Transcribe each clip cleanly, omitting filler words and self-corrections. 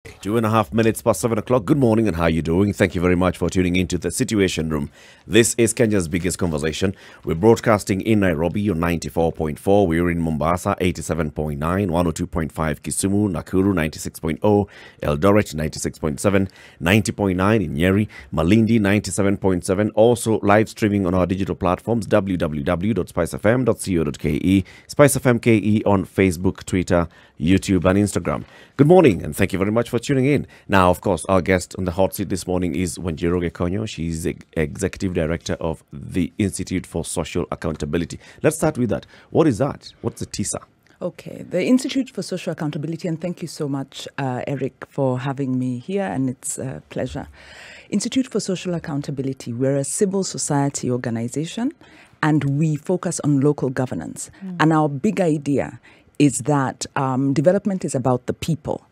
2.5 minutes past 7 o'clock. Good morning, and how are you doing? Thank you very much for tuning into the Situation Room. This is Kenya's biggest conversation. We're broadcasting in Nairobi on 94.4. We're in Mombasa 87.9, 102.5 Kisumu, Nakuru 96.0, Eldoret 96.7, 90.9 in Nyeri, Malindi 97.7. Also live streaming on our digital platforms www.spicefm.co.ke, SpiceFM KE on Facebook, Twitter, YouTube, and Instagram. Good morning, and thank you very much for tuning in. Now, of course, our guest on the hot seat this morning is Wanjiru Gikonyo. She's the Executive Director of the Institute for Social Accountability. Let's start with that. What is that? What's the TISA? Okay, the Institute for Social Accountability, and thank you so much, Eric, for having me here, and it's a pleasure. Institute for Social Accountability, we're a civil society organization, and we focus on local governance. And our big idea is that development is about the people.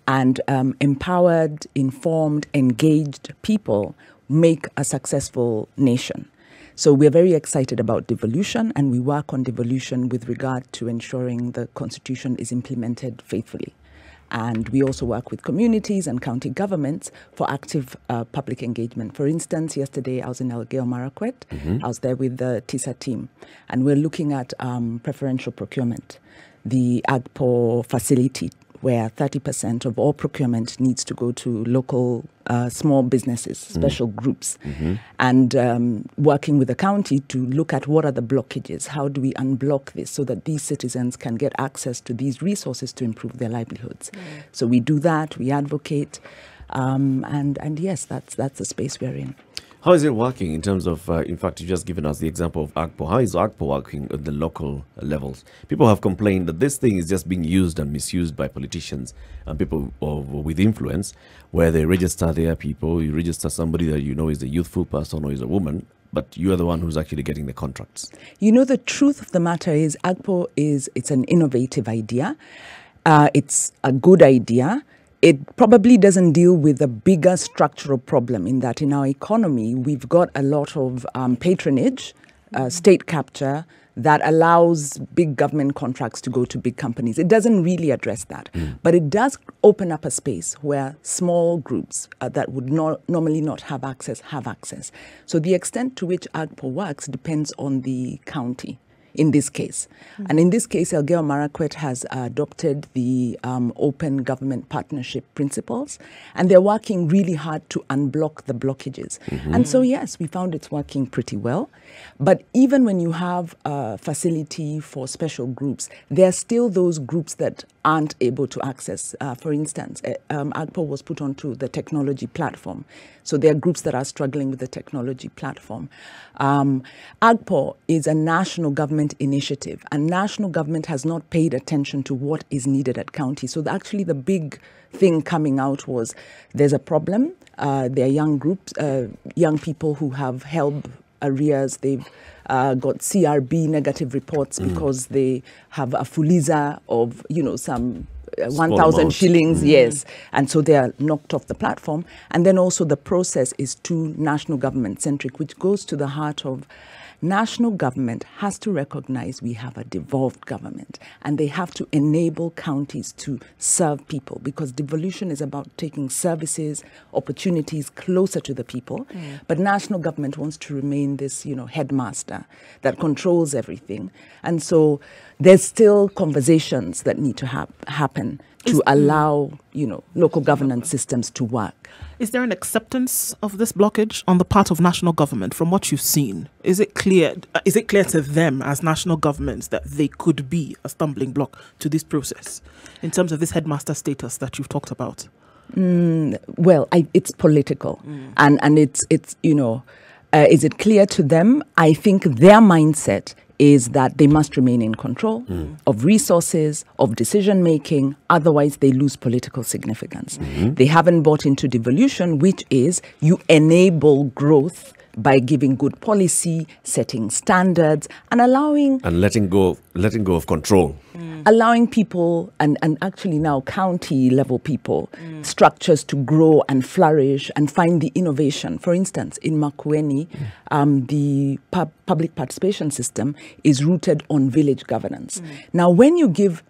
And empowered, informed, engaged people make a successful nation. So we're very excited about devolution, and we work on devolution with regard to ensuring the Constitution is implemented faithfully. And we also work with communities and county governments for active public engagement. For instance, yesterday I was in Elgeyo Marakwet. I was there with the TISA team, and we're looking at preferential procurement, the AGPO facility, where 30% of all procurement needs to go to local small businesses, special groups, and working with the county to look at what are the blockages, how do we unblock this so that these citizens can get access to these resources to improve their livelihoods. So we do that, we advocate, and yes, that's the space we're in. How is it working in terms of, in fact, you've just given us the example of AGPO. How is AGPO working at the local levels? People have complained that this thing is just being used and misused by politicians and people with influence, where they register their people. You register somebody that you know is a youthful person or is a woman, but you are the one who's actually getting the contracts. You know, the truth of the matter is AGPO it's an innovative idea. It's a good idea. It probably doesn't deal with a bigger structural problem in that in our economy, we've got a lot of patronage, state capture, that allows big government contracts to go to big companies. It doesn't really address that. But it does open up a space where small groups that would normally not have access. So the extent to which AGPO works depends on the county. In this case. And in this case, Elgeyo Marakwet has adopted the open government partnership principles, and they're working really hard to unblock the blockages. And so, yes, we found it's working pretty well. But even when you have a facility for special groups, there are still those groups that aren't able to access. For instance, AGPO was put onto the technology platform. So there are groups that are struggling with the technology platform. AGPO is a national government initiative, and national government has not paid attention to what is needed at county. So actually the big thing coming out was there's a problem. There are young groups, young people who have HELB arrears. They've got CRB negative reports because they have a fuliza of, some 1,000 shillings, yes. And so they are knocked off the platform. And then also the process is too national government centric, which goes to the heart of national government has to recognize we have a devolved government, and they have to enable counties to serve people, because devolution is about taking services, opportunities closer to the people. But national government wants to remain this, headmaster that controls everything. And so there's still conversations that need to happen to allow, local governance systems to work. Is there an acceptance of this blockage on the part of national government from what you've seen? Is it clear to them as national governments that they could be a stumbling block to this process in terms of this headmaster status that you've talked about? Well, it's political. And it's is it clear to them? I think their mindset is that they must remain in control of resources, of decision making, otherwise they lose political significance. They haven't bought into devolution, which is you enable growth by giving good policy, setting standards, and allowing... And letting go of control. Allowing people, and actually now county-level people, structures to grow and flourish and find the innovation. For instance, in Makueni, the public participation system is rooted on village governance. Now, when you give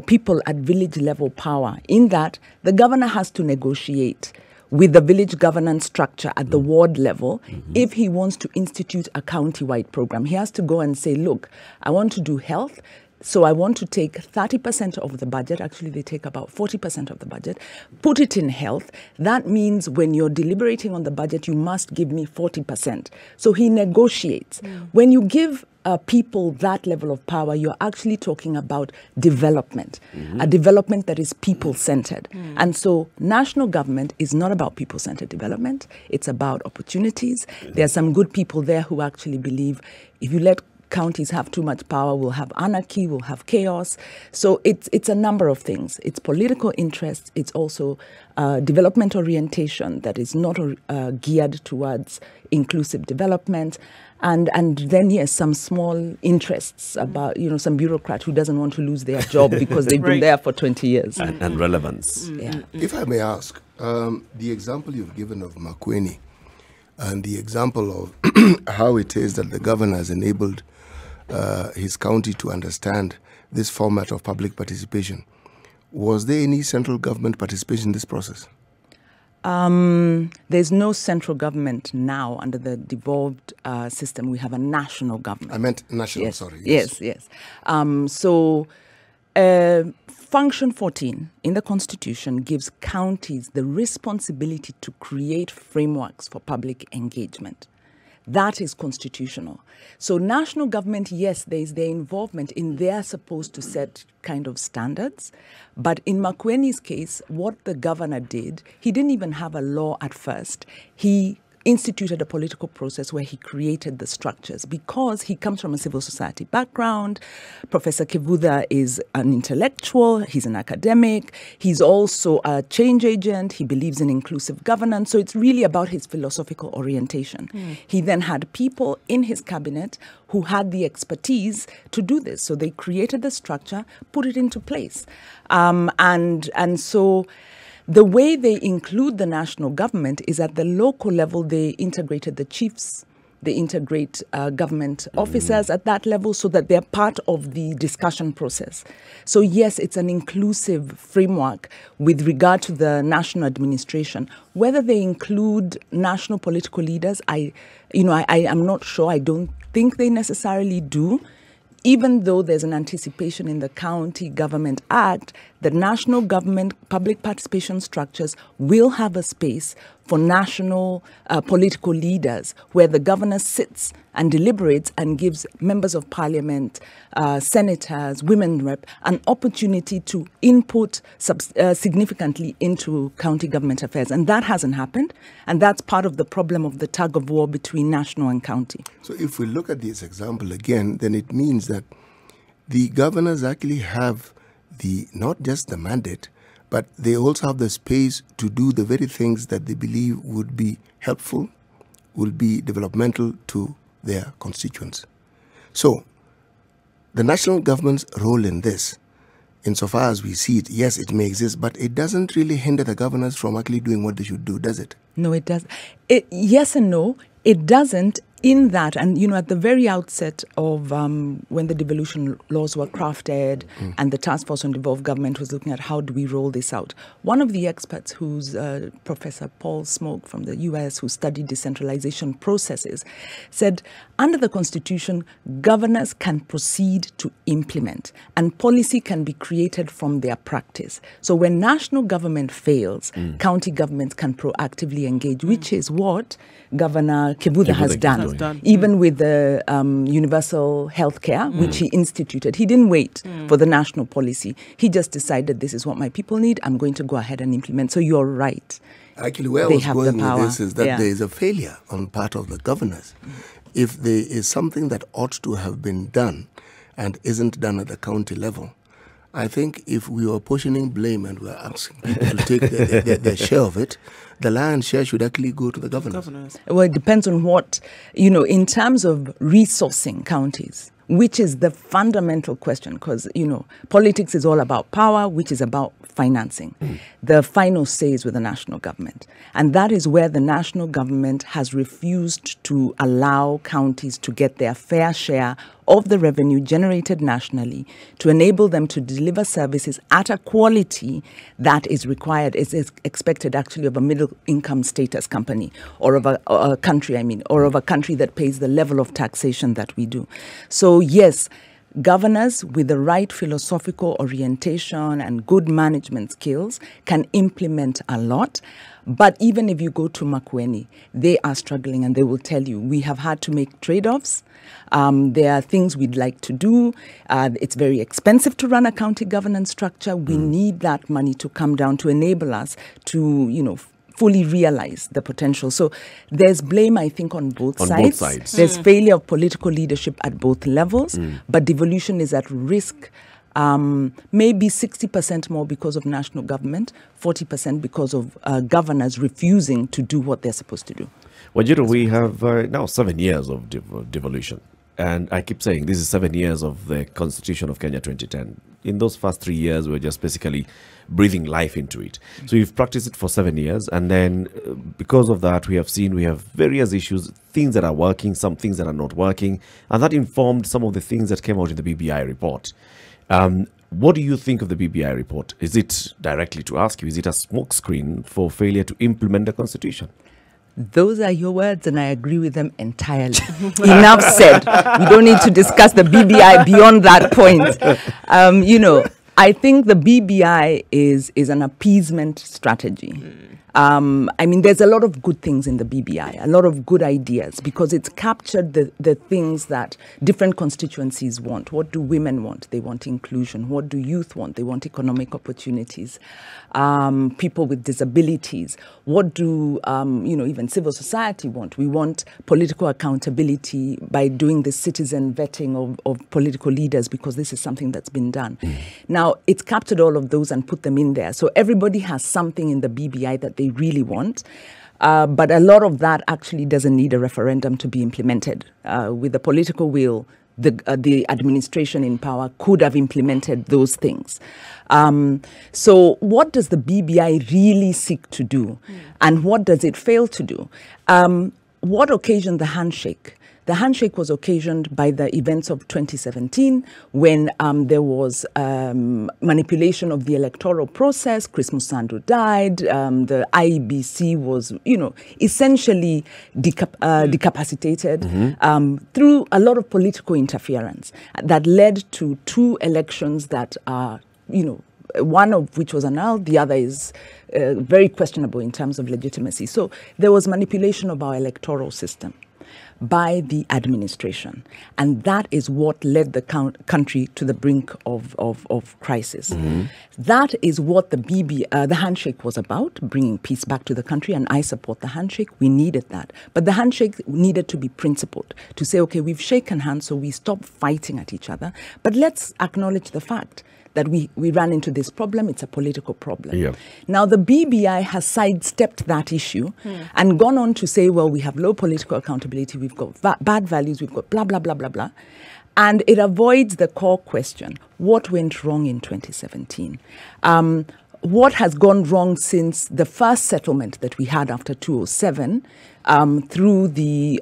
people at village level power, in that the governor has to negotiate with the village governance structure at the ward level. If he wants to institute a county-wide program, he has to go and say, look, I want to do health, so I want to take 30% of the budget, actually they take about 40% of the budget, put it in health. That means when you're deliberating on the budget, you must give me 40%. So he negotiates. When you give people that level of power, you're actually talking about development, a development that is people-centered. And so national government is not about people-centered development. It's about opportunities. There are some good people there who actually believe if you let counties have too much power, we'll have anarchy, we'll have chaos. So it's a number of things. It's political interests. It's also development orientation that is not geared towards inclusive development. And then, yes, some small interests about, some bureaucrat who doesn't want to lose their job because they've been there for 20 years. And relevance. Yeah. If I may ask, the example you've given of Makueni and the example of how it is that the governor has enabled his county to understand this format of public participation, was there any central government participation in this process? There's no central government now under the devolved system. We have a national government. I meant national, Yes. sorry. Yes. Function 14 in the Constitution gives counties the responsibility to create frameworks for public engagement. That is constitutional. So national government, yes, there is their involvement in they're supposed to set kind of standards. But in Makueni's case, what the governor did, he didn't even have a law at first. He instituted a political process where he created the structures because he comes from a civil society background. Professor Kivutha is an intellectual, he's an academic, he's also a change agent, he believes in inclusive governance, so it's really about his philosophical orientation. He then had people in his cabinet who had the expertise to do this, so they created the structure, put it into place. And so the way they include the national government is at the local level, they integrated the chiefs, they integrate government officers at that level so that they're part of the discussion process. So yes, it's an inclusive framework with regard to the national administration. Whether they include national political leaders, I am not sure. I don't think they necessarily do. Even though there's an anticipation in the County Government Act that national government public participation structures will have a space for national political leaders where the governor sits and deliberates and gives members of parliament, senators, women rep, an opportunity to input significantly into county government affairs. And that hasn't happened. And that's part of the problem of the tug of war between national and county. So if we look at this example again, then it means that the governors actually have not just the mandate, but they also have the space to do the very things that they believe would be helpful, will be developmental to their constituents. So the national government's role in this, insofar as we see it, yes, it may exist, but it doesn't really hinder the governors from actually doing what they should do, does it? No, it does. Yes and no. It doesn't in that, and at the very outset of when the devolution laws were crafted and the task force on devolved government was looking at how do we roll this out, one of the experts who's Professor Paul Smoke from the US, who studied decentralization processes, said under the Constitution, governors can proceed to implement and policy can be created from their practice. So when national government fails, county governments can proactively engage, which is what Governor Kivutha has done. Even with the universal health care, which he instituted. He didn't wait for the national policy. He just decided this is what my people need. I'm going to go ahead and implement. So you're right. Actually, where I was going with this is that there is a failure on part of the governors. If there is something that ought to have been done and isn't done at the county level, I think if we were portioning blame and we're asking people to take their share of it, the lion's share should actually go to the governors. Well, it depends on what, in terms of resourcing counties, which is the fundamental question, because, politics is all about power, which is about financing. The final say is with the national government. And that is where the national government has refused to allow counties to get their fair share of the revenue generated nationally to enable them to deliver services at a quality that is required, is expected actually of a middle income status company, or of a country, or of a country that pays the level of taxation that we do. So yes, governors with the right philosophical orientation and good management skills can implement a lot. But even if you go to Makueni, they are struggling, and they will tell you, we have had to make trade-offs. There are things we'd like to do. It's very expensive to run a county governance structure. We need that money to come down to enable us to, fully realize the potential. So there's blame, I think, on both sides. There's failure of political leadership at both levels, but devolution is at risk. Maybe 60% more because of national government, 40% because of governors refusing to do what they're supposed to do. Wanjiru, we have now 7 years of devolution. And I keep saying this is 7 years of the Constitution of Kenya 2010. In those first 3 years, we're just basically breathing life into it. So you've practiced it for 7 years. And then because of that, we have various issues, things that are working, some things that are not working. And that informed some of the things that came out in the BBI report. What do you think of the BBI report? Is it, directly to ask you, is it a smokescreen for failure to implement the Constitution? Those are your words, and I agree with them entirely. Enough said. We don't need to discuss the BBI beyond that point. I think the BBI is an appeasement strategy. There's a lot of good things in the BBI, a lot of good ideas, because it's captured the things that different constituencies want. What do women want? They want inclusion. What do youth want? They want economic opportunities. People with disabilities. What do, even civil society want? We want political accountability by doing the citizen vetting of political leaders, because this is something that's been done. Now, it's captured all of those and put them in there. So everybody has something in the BBI that they really want. But a lot of that actually doesn't need a referendum to be implemented. With the political will, the administration in power could have implemented those things. So what does the BBI really seek to do? And what does it fail to do? What occasioned the handshake? The handshake was occasioned by the events of 2017, when there was manipulation of the electoral process. Chris Musandu died. The IEBC was, essentially decapacitated through a lot of political interference that led to 2 elections that are, one of which was annulled, the other is very questionable in terms of legitimacy. So there was manipulation of our electoral system by the administration. And that is what led the country to the brink of crisis. That is what the handshake was about, bringing peace back to the country, and I support the handshake. We needed that. But the handshake needed to be principled, to say, okay, we've shaken hands, so we stop fighting at each other, but let's acknowledge the fact that we ran into this problem. It's a political problem. Yeah. Now, the BBI has sidestepped that issue and gone on to say, well, we have low political accountability, we've got bad values, we've got blah, blah, blah, blah, blah. And it avoids the core question: what went wrong in 2017? What has gone wrong since the first settlement that we had after 2007 through the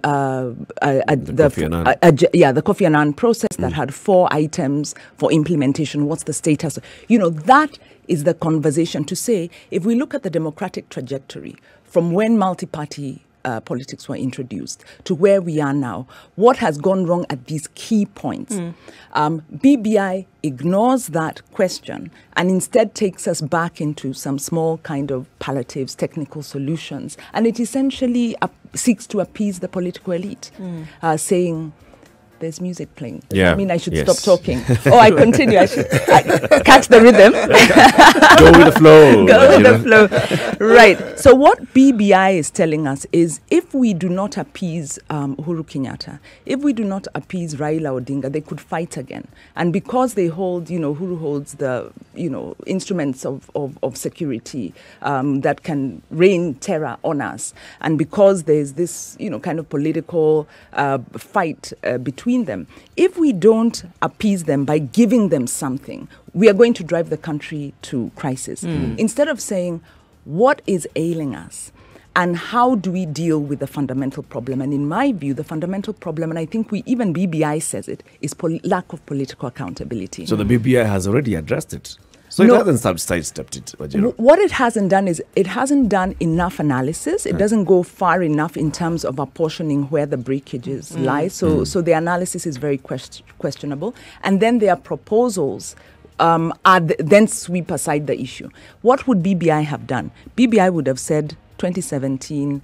Kofi Annan process that had 4 items for implementation? What's the status? That is the conversation to say, if we look at the democratic trajectory from when multi-party politics were introduced to where we are now, what has gone wrong at these key points? BBI ignores that question and instead takes us back into some small kind of palliatives, technical solutions, and it essentially seeks to appease the political elite, saying, there's music playing. Yeah. I should stop talking. I continue. I should catch the rhythm. Go with the flow. Go with the flow. Right. So what BBI is telling us is, if we do not appease Uhuru Kenyatta, if we do not appease Raila Odinga, they could fight again. And because they hold, Uhuru holds the, instruments of security that can rain terror on us, and because there's this, kind of political fight between them, if we don't appease them by giving them something, we are going to drive the country to crisis. Instead of saying, what is ailing us? and how do we deal with the fundamental problem? And in my view, the fundamental problem, and I think even BBI says it, is lack of political accountability. So the BBI has already addressed it. So it hasn't sidestepped it, Wanjiru. What it hasn't done is it hasn't done enough analysis. It doesn't go far enough in terms of apportioning where the breakages lie. So the analysis is very questionable. And then their proposals then sweep aside the issue. What would BBI have done? BBI would have said 2017,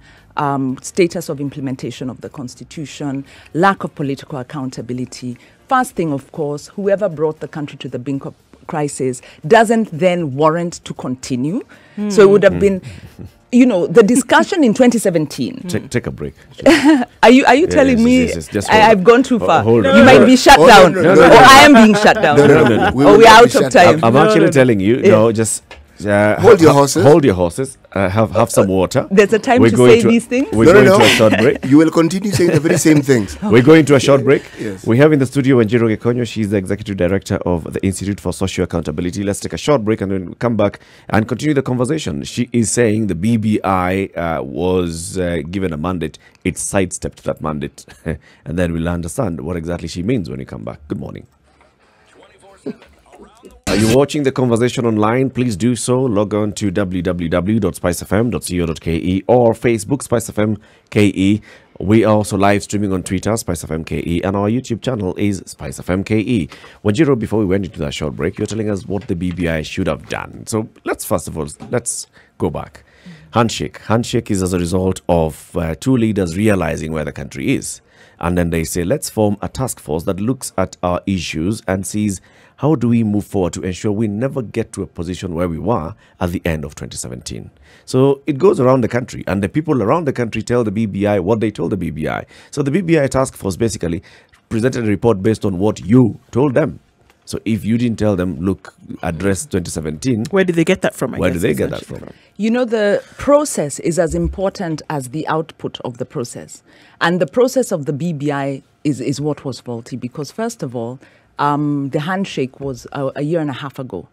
status of implementation of the Constitution, lack of political accountability. First thing, of course, whoever brought the country to the brink of crisis doesn't then warrant to continue. So it would have been, the discussion in 2017. Take a break. Are you telling me Just I've gone too far? Hold on. You might be shut down. no, Or no. I am being shut down. No. Or we're out of time. I'm actually telling you, just Hold your horses. Hold your horses. Have some water. There's a time We're to going say these things? We're No, going no. to a short break. You will continue saying the very same things. We're going to a short break. Yes. We have in the studio Wanjiru Gikonyo. She's the executive director of the Institute for Social Accountability. Let's take a short break and then come back and continue the conversation. She is saying the BBI was given a mandate. It sidestepped that mandate. And then we'll understand what exactly she means when we come back. Good morning. Are you watching the conversation online? Please do so. Log on to www.spicefm.co.ke or Facebook Spice FM KE. We are also live streaming on Twitter, Spice FM KE, and our YouTube channel is Spice FM KE. Wanjiru, before we went into that short break, you're telling us what the BBI should have done. So let's go back. Handshake. Handshake is as a result of two leaders realizing where the country is. And then they say, let's form a task force that looks at our issues and sees how do we move forward to ensure we never get to a position where we were at the end of 2017. So it goes around the country, and the people around the country tell the BBI what they told the BBI. So the BBI task force basically presented a report based on what you told them. So if you didn't tell them, look, address 2017. Where did they get that from? Where did they get that from? The process is as important as the output of the process. And the process of the BBI is what was faulty because, first of all, the handshake was a year and a half ago.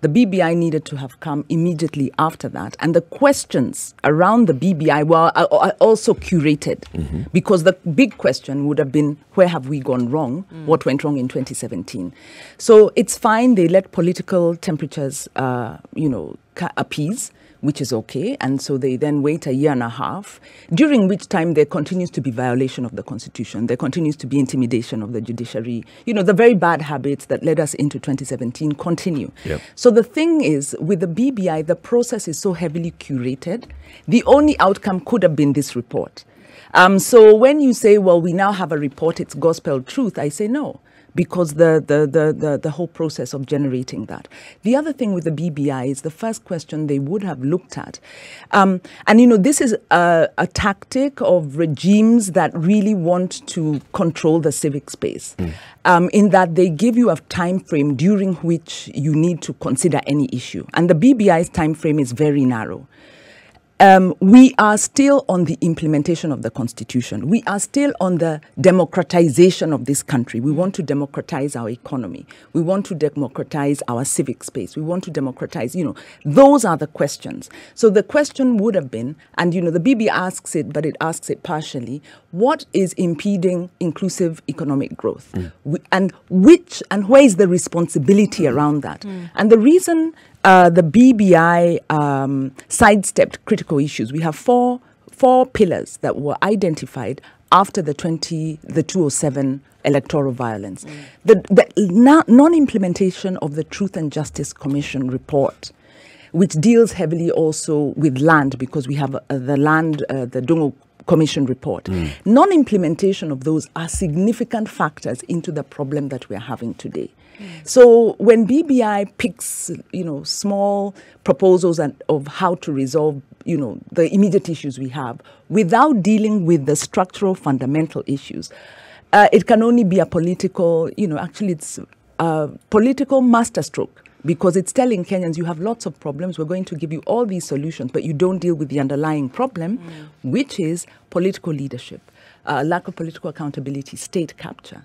The BBI needed to have come immediately after that. And the questions around the BBI were also curated because the big question would have been, where have we gone wrong? What went wrong in 2017? So it's fine. They let political temperatures, appease, which is okay. And so they then wait a year and a half, during which time there continues to be violation of the Constitution. There continues to be intimidation of the judiciary. The very bad habits that led us into 2017 continue. Yep. So the thing is, with the BBI, the process is so heavily curated. The only outcome could have been this report. So when you say, well, we now have a report, it's gospel truth, I say no. Because the whole process of generating that. The other thing with the BBI is the first question they would have looked at. This is a tactic of regimes that really want to control the civic space, in that they give you a time frame during which you need to consider any issue. And the BBI's time frame is very narrow. We are still on the implementation of the Constitution. We are still on the democratization of this country. We want to democratize our economy. We want to democratize our civic space. We want to democratize, those are the questions. So the question would have been, and the BB asks it, but it asks it partially, what is impeding inclusive economic growth? And where is the responsibility around that? And the reason the BBI sidestepped critical issues. We have four pillars that were identified after the 2007 electoral violence. The non-implementation of the Truth and Justice Commission report, which deals heavily also with land, because we have the Dongo Commission report. Non-implementation of those are significant factors into the problem that we are having today. So when BBI picks, small proposals of how to resolve, the immediate issues we have, without dealing with the structural fundamental issues, it can only be a political, it's a political masterstroke. Because it's telling Kenyans, you have lots of problems, we're going to give you all these solutions, but you don't deal with the underlying problem, which is political leadership, lack of political accountability, state capture.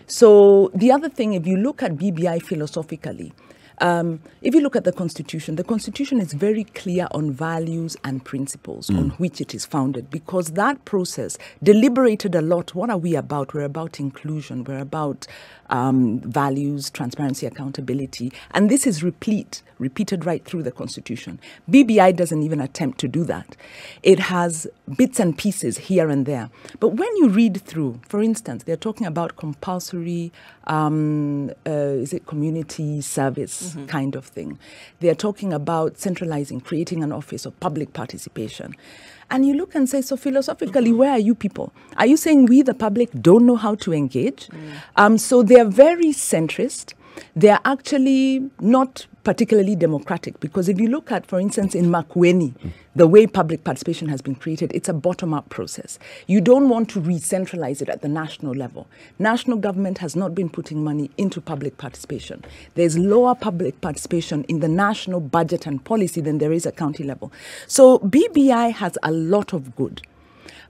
So the other thing, if you look at BBI philosophically, If you look at the Constitution is very clear on values and principles on which it is founded, because that process deliberated a lot. What are we about? We're about inclusion. We're about values, transparency, accountability. And this is repeated right through the Constitution. BBI doesn't even attempt to do that. It has bits and pieces here and there. But when you read through, for instance, they're talking about compulsory, is it community service kind of thing. They're talking about centralizing, creating an office of public participation. And you look and say, so philosophically, where are you people? Are you saying we, the public, don't know how to engage? So they're very centrist. They're actually not particularly democratic, because if you look at, for instance, in Makueni, the way public participation has been created, it's a bottom-up process. You don't want to re-centralize it at the national level. National government has not been putting money into public participation. There's lower public participation in the national budget and policy than there is at county level. So BBI has a lot of good.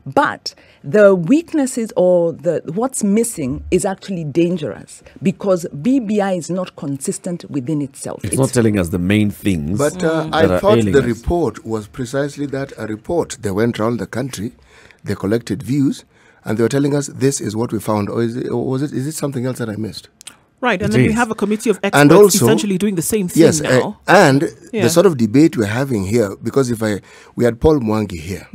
But the weaknesses or what's missing is actually dangerous, because BBI is not consistent within itself. It's not telling us the main things. But I thought the report was precisely that, a report. They went around the country, they collected views, and they were telling us this is what we found. Or is it something else that I missed? Right, and then we have a committee of experts also, essentially doing the same thing now. And the sort of debate we're having here, because we had Paul Mwangi here,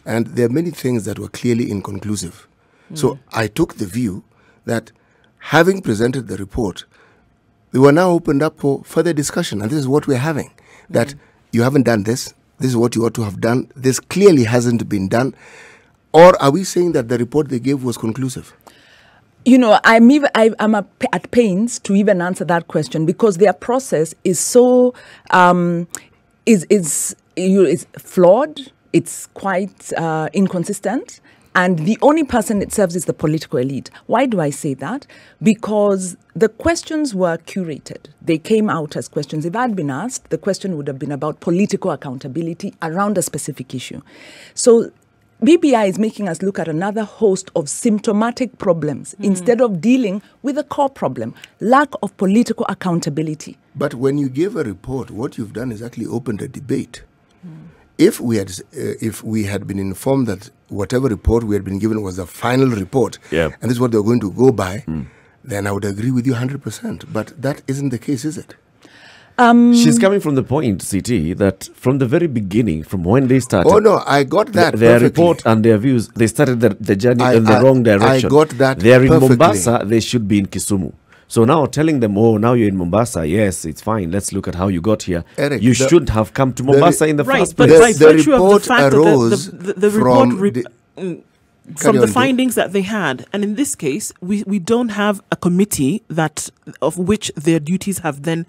and there are many things that were clearly inconclusive. So I took the view that, having presented the report, we were now opened up for further discussion, and this is what we're having. That you haven't done this, this is what you ought to have done, this clearly hasn't been done. Or are we saying that the report they gave was conclusive? You know, I'm at pains to even answer that question, because their process is so is flawed. It's quite inconsistent, and the only person it serves is the political elite. Why do I say that? Because the questions were curated. They came out as questions. If I had been asked, the question would have been about political accountability around a specific issue. So BBI is making us look at another host of symptomatic problems instead of dealing with the core problem, lack of political accountability. But when you give a report, what you've done is actually opened a debate. If we had been informed that whatever report we had been given was the final report, and this is what they're going to go by, then I would agree with you 100%. But that isn't the case, is it? She's coming from the point, CT, that from the very beginning, from when they started... Oh, no, I got that their perfectly. report and their views, they started the journey in the wrong direction. I got that They're in perfectly. Mombasa, they should be in Kisumu. So now telling them, oh, now you're in Mombasa, yes, it's fine, let's look at how you got here. Eric, you shouldn't have come to Mombasa in the first but place. by virtue of the fact arose that the report... From the findings that they had, and in this case, we don't have a committee of which their duties have then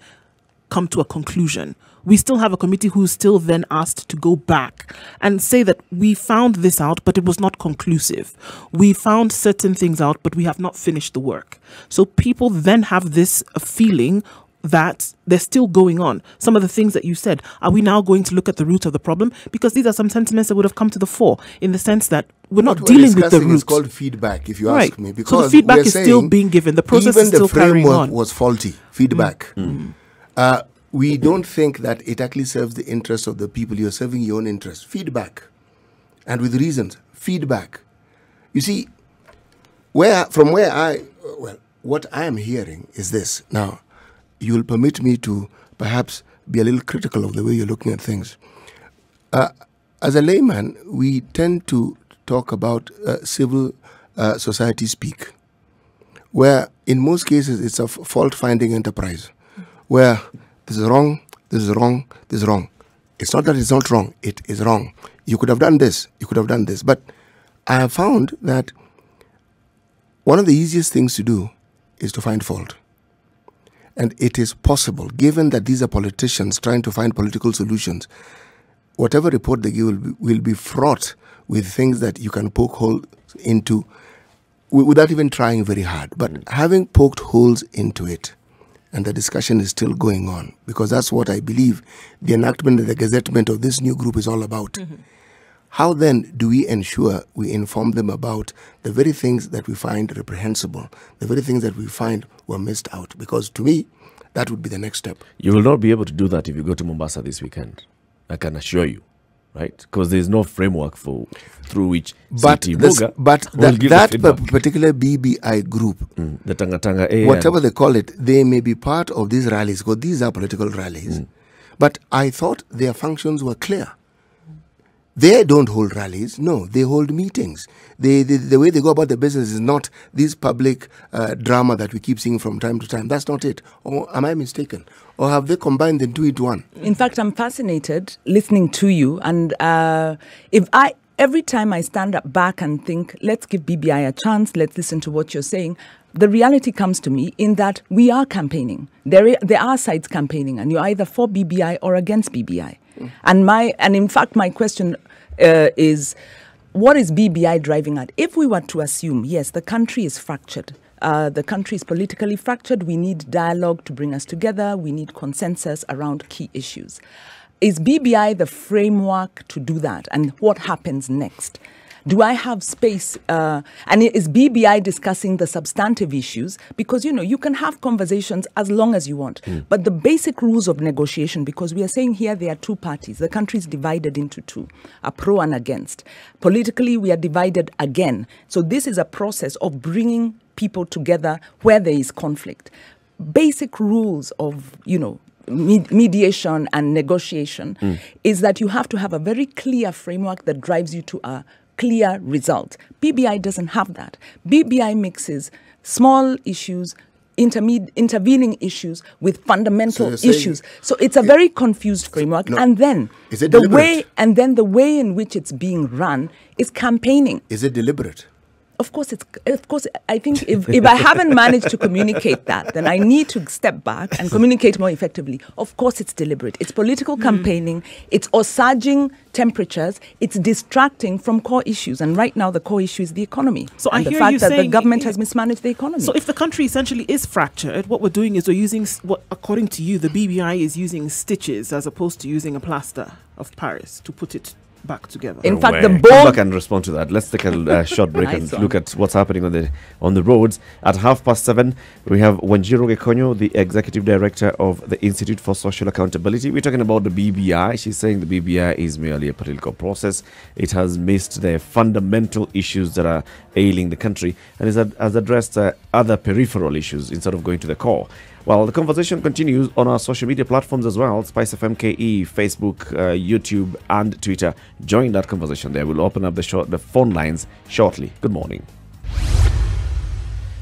come to a conclusion. We still have a committee who's still then asked to go back and say that we found this out, but it was not conclusive. We found certain things out, but we have not finished the work. So people then have this feeling that they're still going on. Some of the things that you said, are we now going to look at the root of the problem? Because these are some sentiments that would have come to the fore, in the sense that we're not dealing with the root. It's called feedback, if you ask me. Because so the feedback is still being given. The process is still carrying on. Even the framework was faulty. Feedback. We don't think that it actually serves the interests of the people. You're serving your own interests. Feedback. And with reasons. Feedback. You see, what I am hearing is this. Now, you will permit me to perhaps be a little critical of the way you're looking at things. As a layman, we tend to talk about civil society speak, where in most cases it's a fault-finding enterprise, where this is wrong, this is wrong, this is wrong. It's not that it's not wrong, it is wrong. You could have done this, you could have done this. But I have found that one of the easiest things to do is to find fault. And it is possible, given that these are politicians trying to find political solutions, whatever report they give will be fraught with things that you can poke holes into without even trying very hard. But having poked holes into it, and the discussion is still going on, because that's what I believe the enactment and the gazettement of this new group is all about. How then do we ensure we inform them about the very things that we find reprehensible, the very things that we find were missed out? Because to me, that would be the next step. You will not be able to do that if you go to Mombasa this weekend. I can assure you, right? Because there's no framework through which That particular BBI group, the Tanga AM, whatever they call it, they may be part of these rallies, because these are political rallies. But I thought their functions were clear. They don't hold rallies. No, they hold meetings. The way they go about the business is not this public drama that we keep seeing from time to time. That's not it. Or am I mistaken? Or have they combined the two into one? In fact, I'm fascinated listening to you. And every time I stand up back and think, let's give BBI a chance, let's listen to what you're saying, the reality comes to me in that we are campaigning. There are sides campaigning, and you're either for BBI or against BBI. And in fact, my question is, what is BBI driving at? If we were to assume, yes, the country is fractured, the country is politically fractured, we need dialogue to bring us together, we need consensus around key issues. Is BBI the framework to do that? And what happens next? Do I have space? And is BBI discussing the substantive issues? Because, you can have conversations as long as you want. But the basic rules of negotiation, because we are saying here there are two parties. The country is divided into two, a pro and against. Politically, we are divided again. So this is a process of bringing people together where there is conflict. Basic rules of, mediation and negotiation is that you have to have a very clear framework that drives you to a clear result. BBI doesn't have that. BBI mixes small issues, intervening issues with fundamental issues. So it's a very confused framework. No. And then the way in which it's being run is campaigning. Is it deliberate? Of course, I think if I haven't managed to communicate that, then I need to step back and communicate more effectively. Of course, it's deliberate. It's political campaigning. It's osaging temperatures. It's distracting from core issues. And right now, the core issue is the economy. So and the fact that the government has mismanaged the economy. So if the country essentially is fractured, what we're doing is we're using, according to you, the BBI is using stitches as opposed to using a plaster of Paris to put it back together. In fact, the Come board... back and respond to that. Let's take a short break and look at what's happening on the roads. At 7:30, we have Wanjiru Gikonyo, the Executive Director of the Institute for Social Accountability. We're talking about the BBI. She's saying the BBI is merely a political process. It has missed the fundamental issues that are ailing the country and has addressed other peripheral issues instead of going to the core. Well, the conversation continues on our social media platforms as well. Spice FM KE, Facebook, YouTube, and Twitter. Join that conversation there. We'll open up the phone lines shortly. Good morning.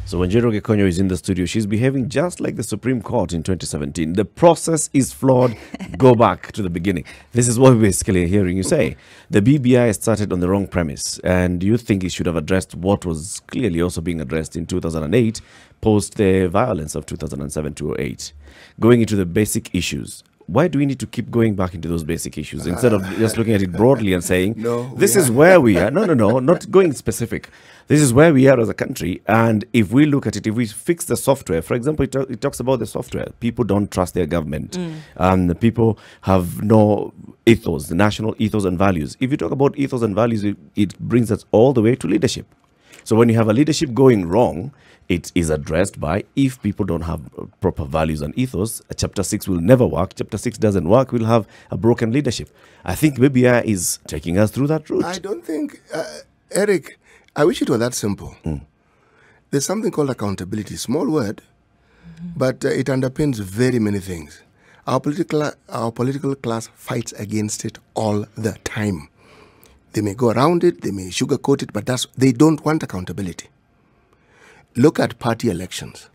So Wanjiru Gikonyo is in the studio. She's behaving just like the Supreme Court in 2017. The process is flawed. Go back to the beginning. This is what we're basically hearing you say. The BBI started on the wrong premise, and you think it should have addressed what was clearly also being addressed in 2008, post the violence of 2007-2008. Going into the basic issues. Why do we need to keep going back into those basic issues instead of just looking at it broadly and saying, this is where we are? No, not going specific. This is where we are as a country. And if we look at it, if we fix the software, for example, it talks about the software. People don't trust their government. The people have no ethos, the national ethos and values. If you talk about ethos and values, it brings us all the way to leadership. So when you have a leadership going wrong, it is addressed by, if people don't have proper values and ethos, Chapter 6 will never work. Chapter 6 doesn't work, we'll have a broken leadership. I think BBI is taking us through that route. I don't think, Eric, I wish it were that simple. There's something called accountability. Small word, but it underpins very many things. Our political class fights against it all the time. They may go around it, they may sugarcoat it, but they don't want accountability. Look at party elections.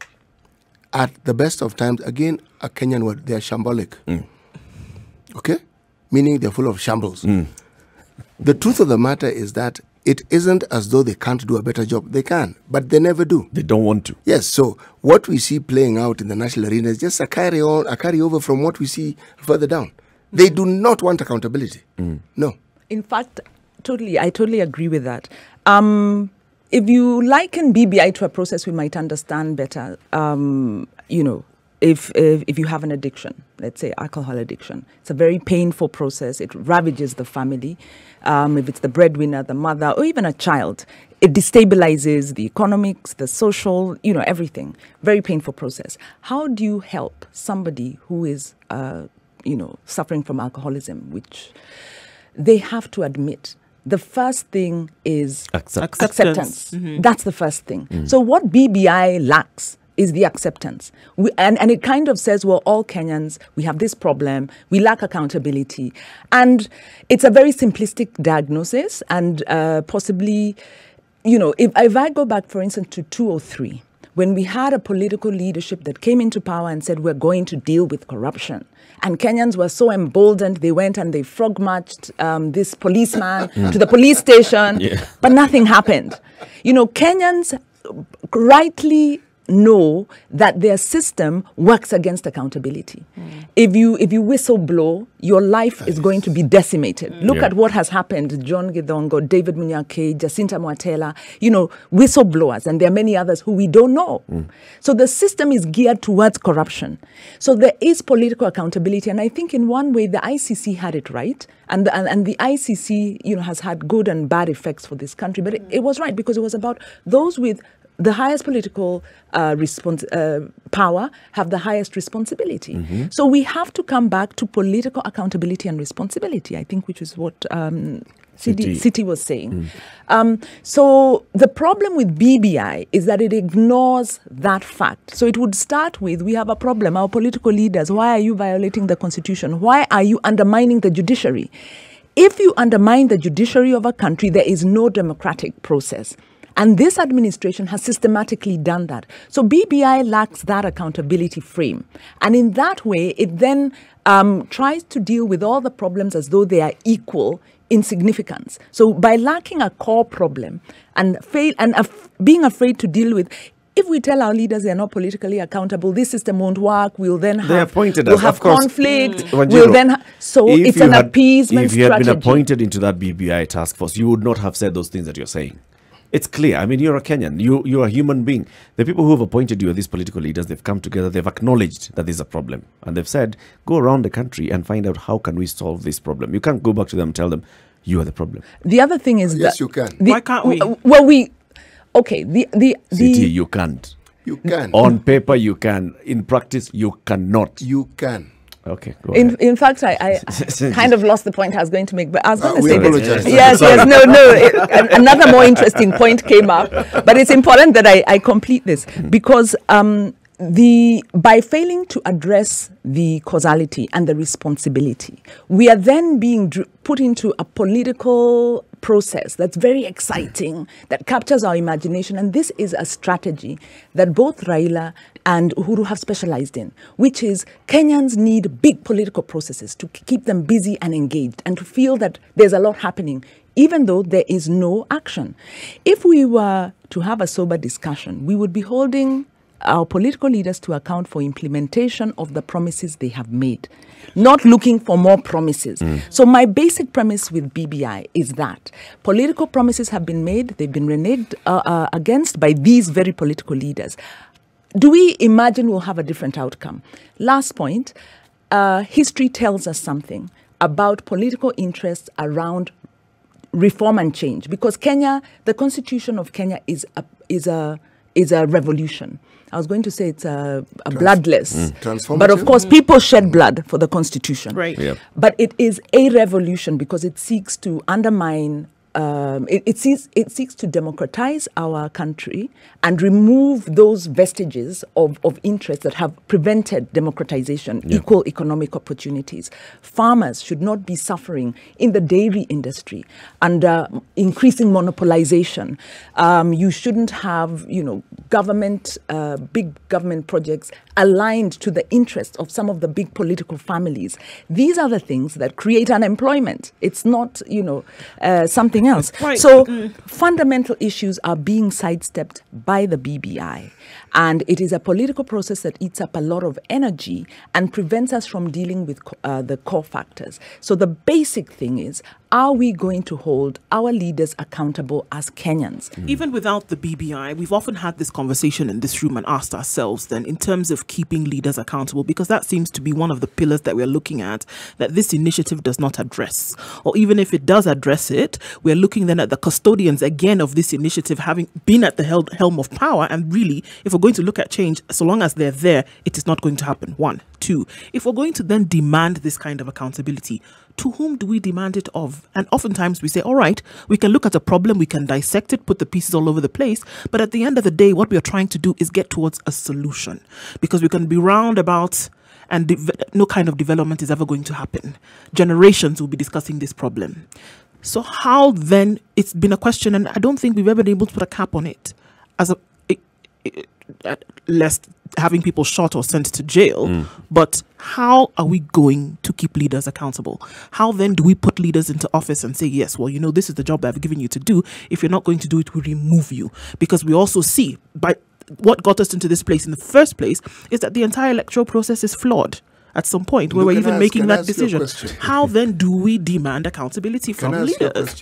At the best of times, again, a Kenyan word, they are shambolic. Okay? Meaning they're full of shambles. The truth of the matter is that it isn't as though they can't do a better job. They can, but they never do. They don't want to. Yes, so what we see playing out in the national arena is just a carryover from what we see further down. They do not want accountability. No. In fact, I totally agree with that. If you liken BBI to a process, we might understand better. If you have an addiction, let's say alcohol addiction, it's a very painful process. It ravages the family. If it's the breadwinner, the mother, or even a child, It destabilizes the economics, the social, everything. Very painful process. How do you help somebody who is, suffering from alcoholism, which they have to admit? The first thing is acceptance. Mm-hmm. That's the first thing. So what BBI lacks is the acceptance. And it kind of says, well, all Kenyans, we have this problem, we lack accountability. And it's a very simplistic diagnosis, and possibly, if I go back, for instance, to 2003, when we had a political leadership that came into power and said, we're going to deal with corruption. And Kenyans were so emboldened, they went and they frog marched this policeman to the police station, but nothing happened. Kenyans rightly know that their system works against accountability. If you whistle blow, your life is going to be decimated. Look at what has happened. John Githongo, David Munyake, Jacinta Mwatela, whistleblowers, and there are many others who we don't know. So the system is geared towards corruption. So there is political accountability, and I think in one way the ICC had it right, and the ICC has had good and bad effects for this country, but it was right because it was about those with the highest political power have the highest responsibility. So we have to come back to political accountability and responsibility, I think, which is what City was saying. So the problem with BBI is that it ignores that fact. So it would start with, we have a problem, our political leaders, why are you violating the constitution? Why are you undermining the judiciary? If you undermine the judiciary of a country, there is no democratic process. And this administration has systematically done that. So BBI lacks that accountability frame. And in that way, it then tries to deal with all the problems as though they are equal in significance. So by lacking a core problem and being afraid to deal with, if we tell our leaders they are not politically accountable, this system won't work, we'll then have conflict, we'll then so it's an appeasement strategy. If you had been appointed into that BBI task force, you would not have said those things that you're saying. It's clear. I mean, you're a Kenyan. You're a human being. The people who have appointed you are these political leaders. They've come together. They've acknowledged that there's a problem. And they've said, go around the country and find out how can we solve this problem. You can't go back to them and tell them, you are the problem. The other thing is yes, you can. Why can't we? Well, okay. City, you can't. You can. On paper, you can. In practice, you cannot. You can. Okay, go ahead. In fact, I kind of lost the point I was going to make, but I was going to say apologize. Yes, another more interesting point came up, but it's important that I complete this because by failing to address the causality and the responsibility, we are then being put into a political process that's very exciting, that captures our imagination. And this is a strategy that both Raila and Uhuru have specialized in, which is Kenyans need big political processes to keep them busy and engaged and to feel that there's a lot happening, even though there is no action. If we were to have a sober discussion, we would be holding our political leaders to account for implementation of the promises they have made, not looking for more promises. So my basic premise with BBI is that political promises have been made, they've been reneged against by these very political leaders. Do we imagine we'll have a different outcome? Last point, history tells us something about political interests around reform and change, because Kenya, the constitution of Kenya is a revolution. I was going to say it's a bloodless. But of course, people shed blood for the constitution. Right. Yep. But it is a revolution because it seeks to undermine, it seeks to democratize our country and remove those vestiges of interest that have prevented democratization, equal economic opportunities. Farmers should not be suffering in the dairy industry under increasing monopolization. You shouldn't have, government, big government projects aligned to the interests of some of the big political families. These are the things that create unemployment. It's not, something else. Right. So fundamental issues are being sidestepped by the BBI. And it is a political process that eats up a lot of energy and prevents us from dealing with the core factors. So the basic thing is, are we going to hold our leaders accountable as Kenyans? Even without the BBI, we've often had this conversation in this room and asked ourselves then in terms of keeping leaders accountable, because that seems to be one of the pillars that we're looking at that this initiative does not address. Or even if it does address it, we're looking then at the custodians again of this initiative having been at the helm of power. And really, if we're going to look at change, so long as they're there, it is not going to happen. One. Two, if we're going to then demand this kind of accountability, to whom do we demand it of? And oftentimes we say, all right, we can look at a problem, we can dissect it, put the pieces all over the place. But at the end of the day, what we are trying to do is get towards a solution, because we can be roundabout and no kind of development is ever going to happen. Generations will be discussing this problem. So how then, it's been a question, and I don't think we've ever been able to put a cap on it, as lest having people shot or sent to jail. But how are we going to keep leaders accountable? How then do we put leaders into office and say, yes, well, you know, this is the job that I've given you to do. If you're not going to do it, we remove you. Because we also see, by what got us into this place in the first place, is that the entire electoral process is flawed at some point where we're even making that decision. How then do we demand accountability from leaders?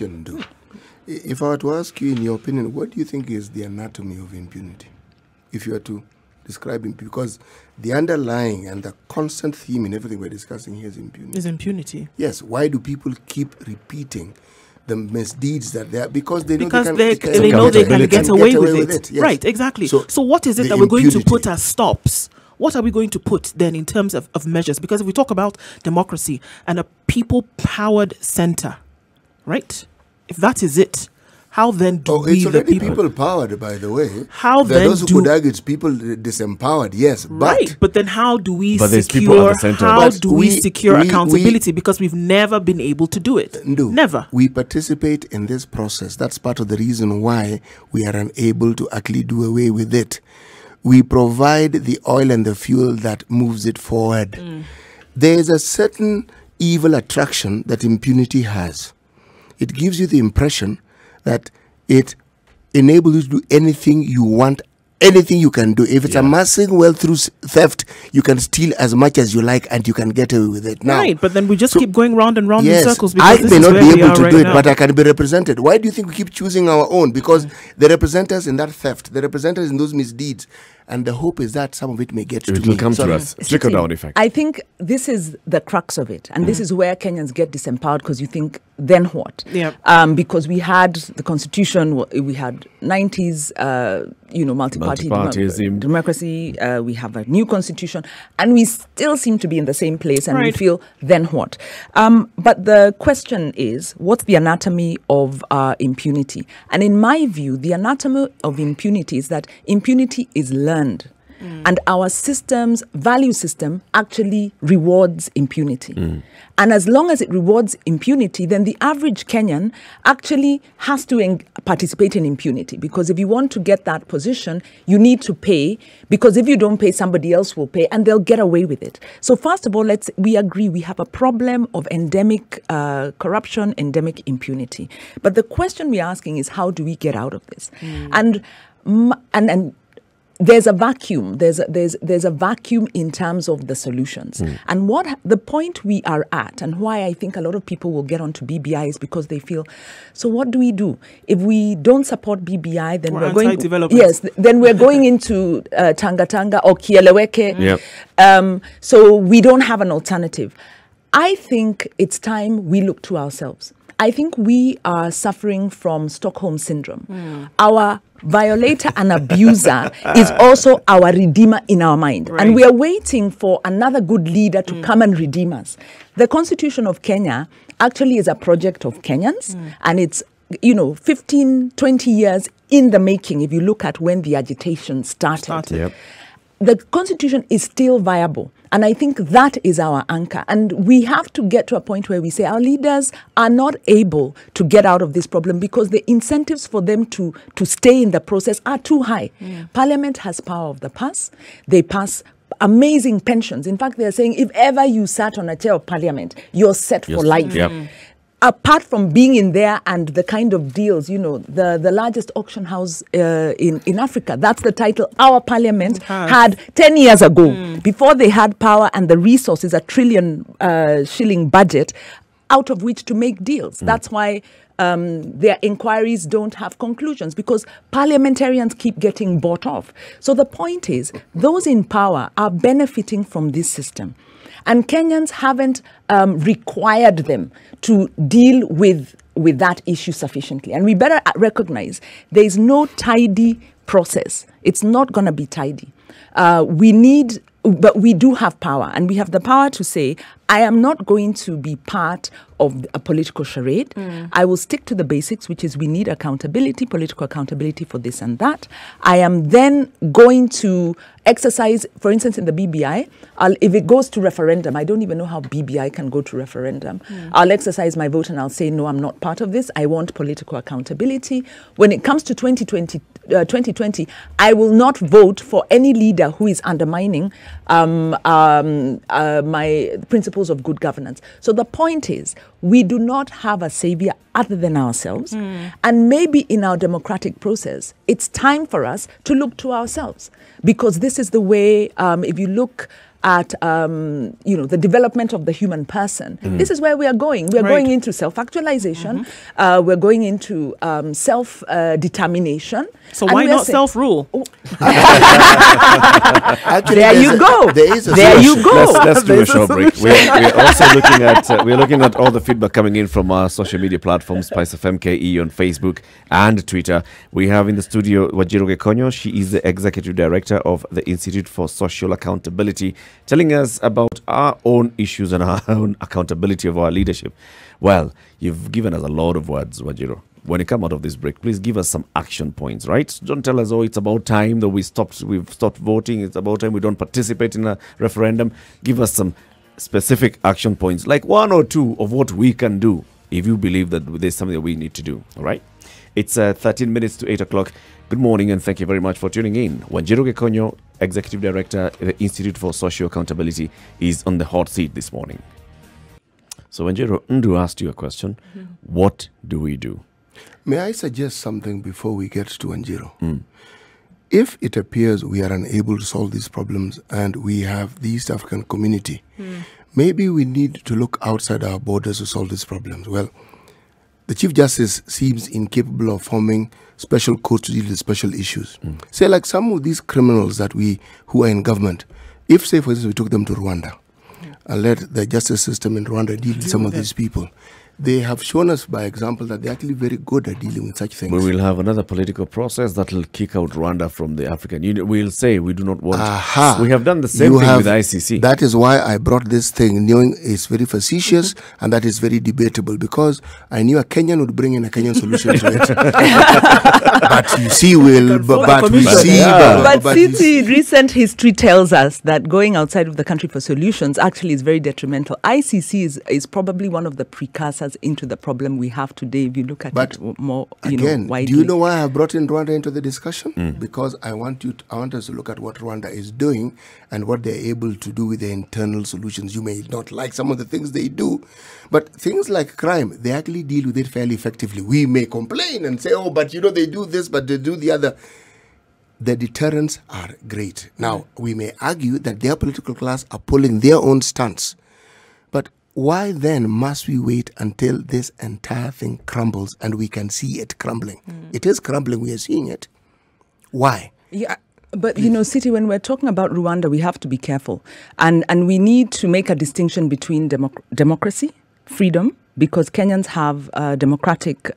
If I were to ask you, in your opinion, what do you think is the anatomy of impunity? If you were to describe it, because the underlying and the constant theme in everything we're discussing here is impunity. Is impunity. Yes. Why do people keep repeating the misdeeds that they are? Because they know they can get away with it. Yes. Right, exactly. So what is it that we're going to put as stops? What are we going to put then in terms of measures? Because if we talk about democracy and a people-powered center, right? If that is it, how then do we, it's already the people powered, by the way. How there then are those who could argue it's people disempowered, yes. Right, but then how do we secure accountability? Because we've never been able to do it. No. Never. We participate in this process. That's part of the reason why we are unable to actually do away with it. We provide the oil and the fuel that moves it forward. There is a certain evil attraction that impunity has. It gives you the impression that it enables you to do anything you want, anything you can do. If it's amassing wealth through theft, you can steal as much as you like and you can get away with it. Now, right, but then we just keep going round and round in circles. I may not be able to do it, but I can be represented. Why do you think we keep choosing our own? Because they represent us in that theft. They represent us in those misdeeds. And the hope is that some of it may get to me. It will come to us. Trickle-down effect. I think this is the crux of it. And this is where Kenyans get disempowered, because you think, then what? Yeah. Because we had the constitution, we had 90s, multi-party democracy. We have a new constitution. And we still seem to be in the same place. And we feel, then what? But the question is, what's the anatomy of impunity? And in my view, the anatomy of impunity is that impunity is learned. And our value system actually rewards impunity. And as long as it rewards impunity, then the average Kenyan actually has to participate in impunity. Because if you want to get that position, you need to pay. Because if you don't pay, somebody else will pay and they'll get away with it. So first of all, we agree we have a problem of endemic corruption, endemic impunity. But the question we're asking is, how do we get out of this? And there's a vacuum. There's a vacuum in terms of the solutions. And the point we are at, and why I think a lot of people will get onto BBI, is because they feel, so what do we do? If we don't support BBI, then we're going. Then we're going into Tanga Tanga or Kieleweke. So we don't have an alternative. I think it's time we look to ourselves. I think we are suffering from Stockholm syndrome. Our violator and abuser is also our redeemer in our mind. And we are waiting for another good leader to come and redeem us. The Constitution of Kenya actually is a project of Kenyans, and it's 15, 20 years in the making if you look at when the agitation started. The Constitution is still viable. And I think that is our anchor. And we have to get to a point where we say our leaders are not able to get out of this problem because the incentives for them to stay in the process are too high. Parliament has power of the purse. They pass amazing pensions. In fact, they're saying if ever you sat on a chair of Parliament, you're set for life. apart from being in there and the kind of deals, the largest auction house in Africa, that's the title our parliament had 10 years ago, before they had power and the resources, a trillion shilling budget, out of which to make deals. That's why their inquiries don't have conclusions, because parliamentarians keep getting bought off. So the point is, those in power are benefiting from this system. And Kenyans haven't required them to deal with that issue sufficiently. And we better recognize there is no tidy process. It's not going to be tidy. But we do have power, and we have the power to say, I am not going to be part of a political charade. I will stick to the basics, which is we need accountability, political accountability for this and that. I am then going to exercise, for instance, in the BBI, if it goes to referendum, I don't even know how BBI can go to referendum. I'll exercise my vote and I'll say, no, I'm not part of this. I want political accountability. When it comes to 2020, I will not vote for any leader who is undermining my principles of good governance. So the point is, we do not have a savior other than ourselves. And maybe in our democratic process, it's time for us to look to ourselves. Because this is the way, if you look at the development of the human person, this is where we are going. We are going into self-actualization. We're going into self-determination. So why not self-rule? Actually, There you go. There you go. Let's do a short break. We're also looking at all the feedback coming in from our social media platforms, Spice FM KE on Facebook and Twitter. We have in the studio Wanjiru Gikonyo. She is the Executive Director of the Institute for Social Accountability, telling us about our own issues and our own accountability of our leadership. Well, you've given us a lot of words, Wanjiru. When you come out of this break, please give us some action points, right? Don't tell us, oh, it's about time that we've stopped voting. It's about time we don't participate in a referendum. Give us some specific action points, like 1 or 2 of what we can do if you believe that there's something that we need to do, all right? It's 13 minutes to 8 o'clock. Good morning, and thank you very much for tuning in. Wanjiru Gikonyo, Executive Director at the Institute for Social Accountability, is on the hot seat this morning. So, Wanjiru, Ndu asked you a question. What do we do? May I suggest something before we get to Wanjiru? If it appears we are unable to solve these problems and we have the East African community, maybe we need to look outside our borders to solve these problems. Well, the Chief Justice seems incapable of forming special courts to deal with special issues. Say, like some of these criminals who are in government, if, say, for instance, we took them to Rwanda and let the justice system in Rwanda deal with some of these people, they have shown us by example that they're actually very good at dealing with such things. We will have another political process that will kick out Rwanda from the African Union. We'll say we do not want We have done the same thing with ICC. That is why I brought this thing, knowing it's very facetious and that is very debatable, because I knew a Kenyan would bring in a Kenyan solution to it. But you see, recent history tells us that going outside of the country for solutions actually is very detrimental. ICC is probably one of the precursors into the problem we have today, if you look at it more widely. Do you know why I brought in Rwanda into the discussion? Because I want us to look at what Rwanda is doing and what they're able to do with their internal solutions. You may not like some of the things they do, but things like crime, they actually deal with it fairly effectively. We may complain and say, oh, but they do this, but they do the other. The deterrents are great. Now, we may argue that their political class are pulling their own stance, but why then must we wait until this entire thing crumbles and we can see it crumbling? It is crumbling. We are seeing it. Why? Yeah. But, Siti, when we're talking about Rwanda, we have to be careful. And we need to make a distinction between democracy, freedom, because Kenyans have a democratic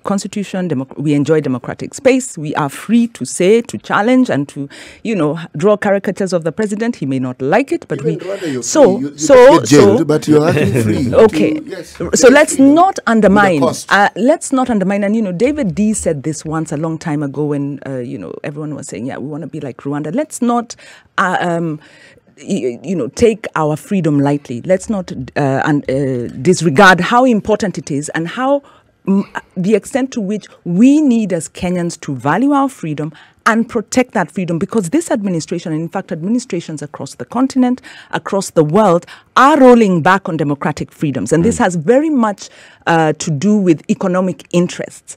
constitution. We enjoy democratic space. We are free to say, to challenge, and to, draw caricatures of the president. He may not like it, but but you're actually free. Okay, so let's not undermine. Let's not undermine. And David D said this once a long time ago when everyone was saying, yeah, we want to be like Rwanda. Let's not. Take our freedom lightly. Let's not disregard how important it is and how the extent to which we need as Kenyans to value our freedom and protect that freedom, because this administration, and in fact administrations across the continent, across the world, are rolling back on democratic freedoms. And this has very much to do with economic interests,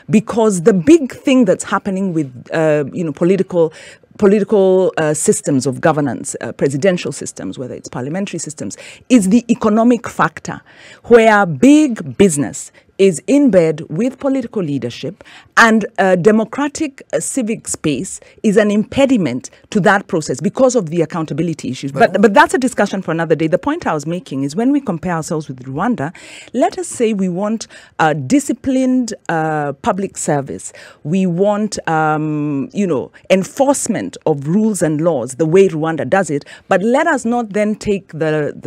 because the big thing that's happening with political systems of governance, presidential systems, whether it's parliamentary systems, is the economic factor, where big business is in bed with political leadership, and democratic civic space is an impediment to that process because of the accountability issues. But that's a discussion for another day. The point I was making is, when we compare ourselves with Rwanda, let us say we want disciplined public service. We want, enforcement of rules and laws the way Rwanda does it. But let us not then take really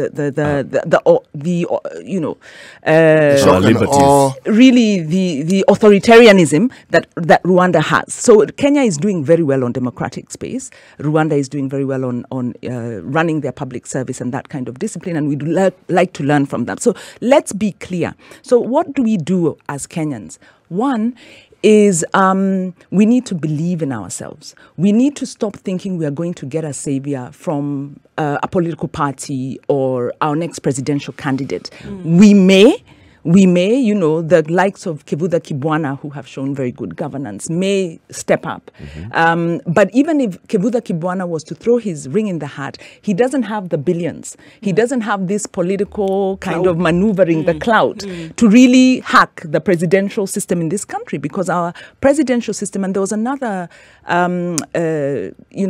the authoritarianism that Rwanda has. So Kenya is doing very well on democratic space. Rwanda is doing very well on running their public service and that kind of discipline, and we'd like to learn from that. So let's be clear. So what do we do as Kenyans? One is we need to believe in ourselves. We need to stop thinking we are going to get a savior from a political party or our next presidential candidate. We may, the likes of Kevuda Kibwana, who have shown very good governance, may step up. But even if Kevuda Kibwana was to throw his ring in the hat, he doesn't have the billions. He doesn't have this political kind of maneuvering, the clout, to really hack the presidential system in this country, because our presidential system, and there was another,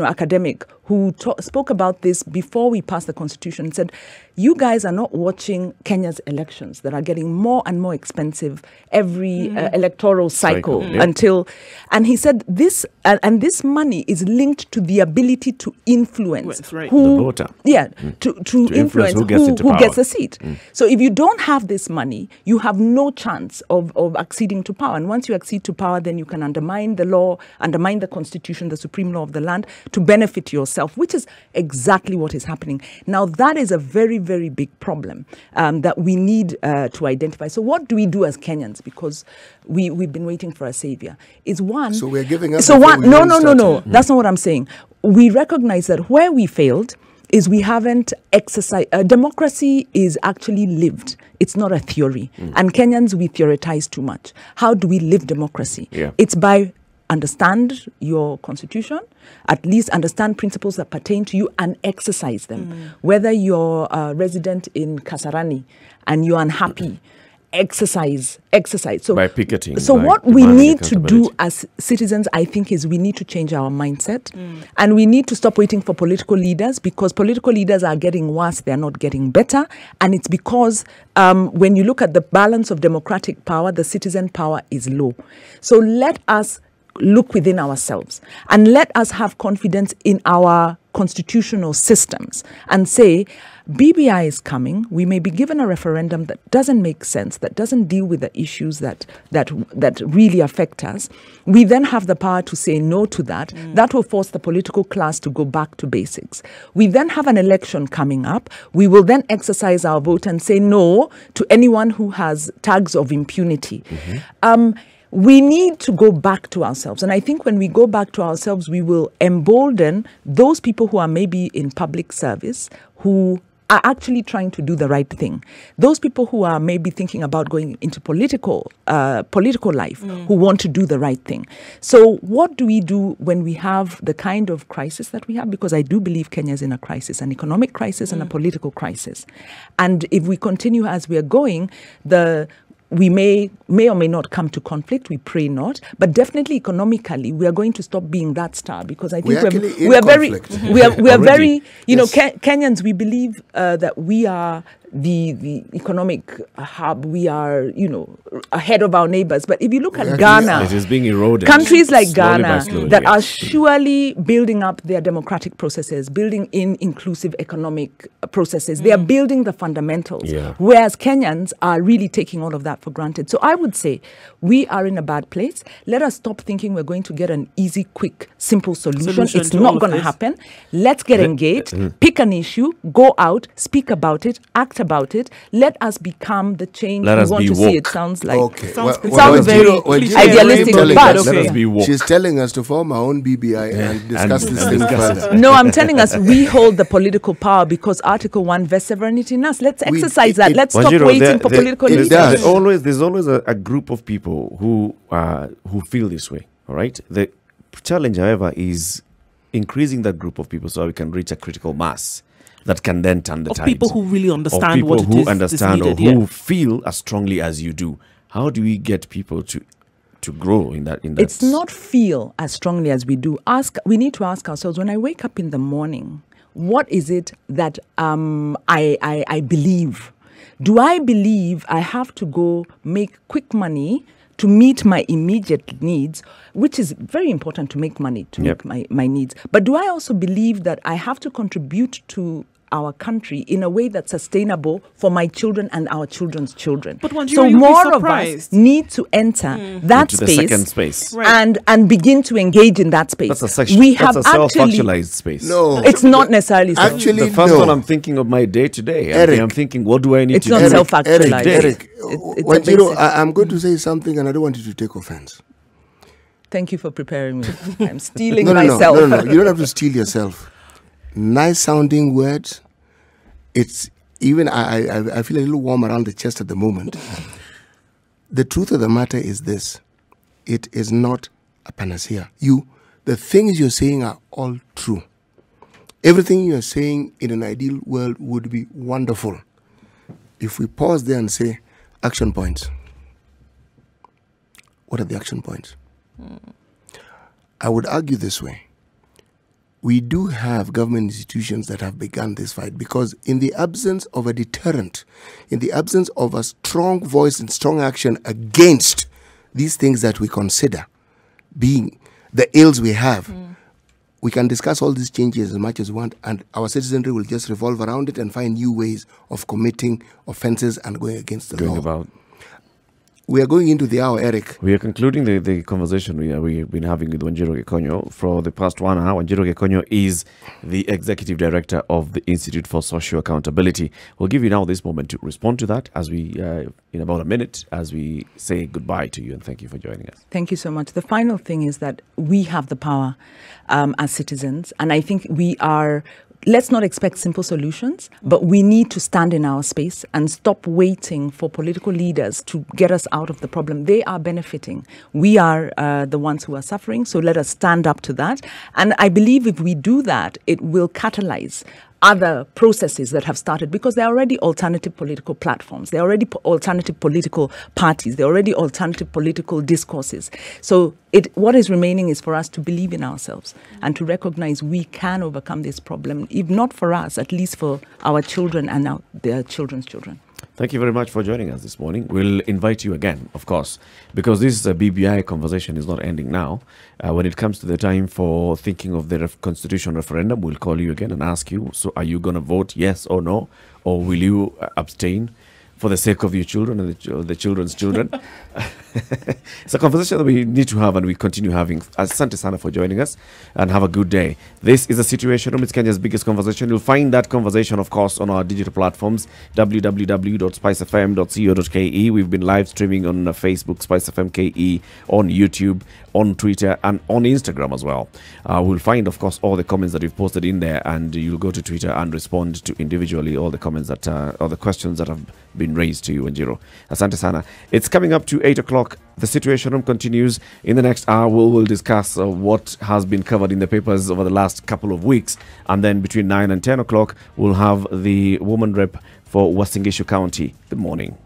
academic who spoke about this before we passed the constitution, and said, you guys are not watching Kenya's elections that are getting more and more expensive every electoral cycle until, and he said this, and this money is linked to the ability to influence the voter. To influence who gets the seat. So if you don't have this money, you have no chance of acceding to power. And once you accede to power, then you can undermine the law, undermine the constitution, the supreme law of the land, to benefit yourself, which is exactly what is happening. Now, that is a very, very big problem that we need to identify. So what do we do as Kenyans? Because we've been waiting for a savior. Is one. So we're giving up. So one. No. That's not what I'm saying. We recognize that where we failed is we haven't exercised. Democracy is actually lived. It's not a theory. And Kenyans, we theorize too much. How do we live democracy? It's by understand your constitution, at least understand principles that pertain to you and exercise them. Whether you're a resident in Kasarani and you're unhappy, exercise. So by picketing. So what we need to do as citizens, I think, is we need to change our mindset, and we need to stop waiting for political leaders, because political leaders are getting worse. They're not getting better. And it's because when you look at the balance of democratic power, the citizen power is low. So let us look within ourselves and let us have confidence in our constitutional systems and say, BBI is coming. We may be given a referendum that doesn't make sense, that doesn't deal with the issues that really affect us. We then have the power to say no to that. That will force the political class to go back to basics. We then have an election coming up. We will then exercise our vote and say no to anyone who has tags of impunity. We need to go back to ourselves. And I think when we go back to ourselves, we will embolden those people who are maybe in public service, who are actually trying to do the right thing. Those people who are maybe thinking about going into political life, who want to do the right thing. So what do we do when we have the kind of crisis that we have? Because I do believe Kenya is in a crisis, an economic crisis and a political crisis. And if we continue as we are going, we may or may not come to conflict. We pray not, but definitely economically, we are going to stop being that star, because I think we are very, Kenyans. We believe that we are the economic hub. We are, ahead of our neighbors. But if you look at Ghana, it is being eroded. Countries like Ghana that are surely building up their democratic processes, building in inclusive economic processes. They are building the fundamentals, whereas Kenyans are really taking all of that for granted. So I would say we are in a bad place. Let us stop thinking we're going to get an easy, quick, simple solution. It's not going to happen. Let's get engaged, pick an issue, go out, speak about it, act about it. Let us become the change we want to see. It sounds like Okay. Sounds It sounds very idealistic, telling but us- Let us okay. be woke. She's telling us to form our own BBI and discuss this thing further. No, I'm telling us we hold the political power because Article 1 vests sovereignty in us. Let's exercise that. Let's stop Wanjiru, waiting for political it leaders. does. There's always a group of people who feel this way. All right. The challenge, however, is increasing that group of people so we can reach a critical mass that can then turn the Of tides. people who really Of understand people what it who is understand that's or needed, who feel as strongly as you do. How do we get people to grow in that? It's not feel as strongly as we do. We need to ask ourselves, when I wake up in the morning, what is it that I believe? Do I believe I have to go make quick money to meet my immediate needs, which is very important to make money, to Yep. make my needs. But do I also believe that I have to contribute to our country in a way that's sustainable for my children and our children's children? But Wanjiru, so you'll be more of us surprised. need to enter that Into the space, second space. Right. and begin to engage in that space. That's a self-actualized space. No. It's not necessarily so. Actually, The first no. one I'm thinking of my day to day. Eric. I'm thinking, what do I need It's to not do? self-actualized. Eric, It's a Wanjiru, basic- I'm going to say something and I don't want you to take offense. Thank you for preparing me. I'm stealing No, myself. no. You don't have to steal yourself. Nice sounding words. It's even, I feel a little warm around the chest at the moment. The truth of the matter is this. It is not a panacea. The things you're saying are all true. Everything you're saying in an ideal world would be wonderful. If we pause there and say, action points. What are the action points? I would argue this way. We do have government institutions that have begun this fight because in the absence of a deterrent, in the absence of a strong voice and strong action against these things that we consider being the ills we have, we can discuss all these changes as much as we want, and our citizenry will just revolve around it and find new ways of committing offenses and going against the law. We are going into the hour, Eric. We are concluding the conversation we've been having with Wanjiru Gikonyo for the past 1 hour. Wanjiru Gikonyo is the Executive Director of the Institute for Social Accountability. We'll give you now this moment to respond to that as we, in about a minute, as we say goodbye to you and thank you for joining us. Thank you so much. The final thing is that we have the power as citizens, and I think let's not expect simple solutions, but we need to stand in our space and stop waiting for political leaders to get us out of the problem. They are benefiting. We are the ones who are suffering, so let us stand up to that. And I believe if we do that, it will catalyze other processes that have started because there are already alternative political platforms. There are already alternative political parties. There are already alternative political discourses. So what is remaining is for us to believe in ourselves and to recognize we can overcome this problem, if not for us, at least for our children and their children's children. Thank you very much for joining us this morning. We'll invite you again, of course, because this BBI conversation is not ending now. When it comes to the time for thinking of the constitution referendum, we'll call you again and ask you, so are you going to vote yes or no? Or will you abstain for the sake of your children and the children's children? It's a conversation that we need to have and we continue having. Asante sana for joining us and have a good day. This is The Situation Room. It's Kenya's biggest conversation. You'll find that conversation, of course, on our digital platforms, www.spicefm.co.ke. We've been live streaming on Facebook, Spice FM KE, on YouTube, on Twitter, and on Instagram as well. We'll find, of course, all the comments that we've posted in there, and you'll go to Twitter and respond to individually all the comments that or the questions that have been raised to you, Wanjiru. Asante sana. It's coming up to 8 o'clock. The Situation Room continues. In the next hour, we'll discuss what has been covered in the papers over the last couple of weeks. And then between 9 and 10 o'clock, we'll have the woman rep for Uasin Gishu County. Good morning.